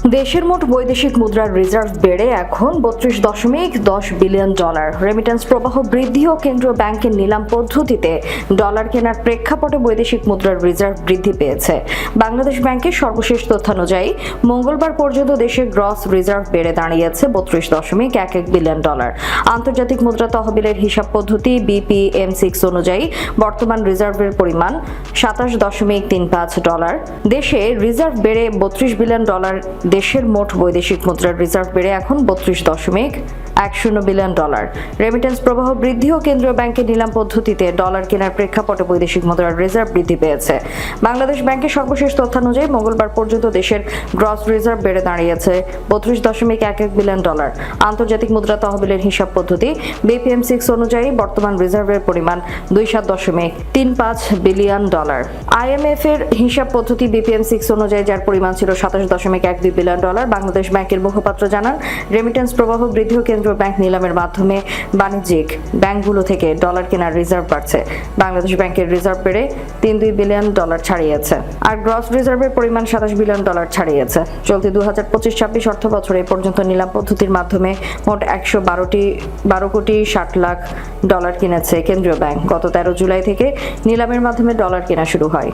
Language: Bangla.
দেশের মোট বৈদেশিক মুদ্রার রিজার্ভ বেড়ে এখন 32.10 বিলিয়ন ডলার। রেমিটেন্স প্রবাহ বৃদ্ধি ও কেন্দ্রীয় ব্যাংকের নিলাম পদ্ধতিতে ডলার কেনার প্রেক্ষাপটে বৈদেশিক মুদ্রার রিজার্ভ বৃদ্ধি পেয়েছে। বাংলাদেশ ব্যাংকের সর্বশেষ তথ্যানুযায়ী মঙ্গলবার পর্যন্ত দেশের গ্রস রিজার্ভ বেড়ে দাঁড়িয়েছে 32.11 বিলিয়ন ডলার। আন্তর্জাতিক মুদ্রা তহবিলের হিসাব পদ্ধতি BPM6 অনুযায়ী বর্তমান রিজার্ভের পরিমাণ 27.35 ডলার। দেশে রিজার্ভ বেড়ে 32 বিলিয়ন ডলার। দেশের মোট বৈদেশিক মুদ্রার রিজার্ভ বেড়ে এখন 32.10 বিলিয়ন ডলার। রেমিটেন্স প্রবাহ বৃদ্ধি ও কেন্দ্রীয় ব্যাংকের নিলাম পদ্ধতিতে ডলার কেনার প্রেক্ষাপটে বৈদেশিক মুদ্রার রিজার্ভ বৃদ্ধি পেয়েছে। বাংলাদেশ ব্যাংকের সর্বশেষ তথ্যানুযায়ী মঙ্গলবার পর্যন্ত দেশের গ্রস রিজার্ভ বেড়ে দাঁড়িয়েছে 32.11 বিলিয়ন ডলার। আন্তর্জাতিক মুদ্রা তহবিলের হিসাব পদ্ধতি BPM6 অনুযায়ী বর্তমান রিজার্ভের পরিমাণ 27.35 বিলিয়ন ডলার। IMF এর হিসাব পদ্ধতি BPM6 অনুযায়ী যার পরিমাণ ছিল 27.12 বিলিয়ন ডলার। বাংলাদেশ ব্যাংকের মুখপাত্র জানান, রেমিটেন্স প্রবাহ বৃদ্ধি ও কেন্দ্রীয় ব্যাংক নিলামের মাধ্যমে বাণিজ্যিক ব্যাংকগুলো থেকে ডলার কেনার রিজার্ভ বাড়ছে। বাংলাদেশ ব্যাংকের রিজার্ভ বেড়ে 32 বিলিয়ন ডলার ছাড়িয়েছে, আর গ্রস রিজার্ভের পরিমাণ 27 বিলিয়ন ডলার ছাড়িয়েছে। চলতি 2025-26 অর্থ বছরে এ পর্যন্ত নিলাম পদ্ধতির মাধ্যমে মোট 112 কোটি 60 লাখ ডলার কিনেছে কেন্দ্রীয় ব্যাংক। গত 13 জুলাই থেকে নিলামের মাধ্যমে ডলার কেনা শুরু হয়।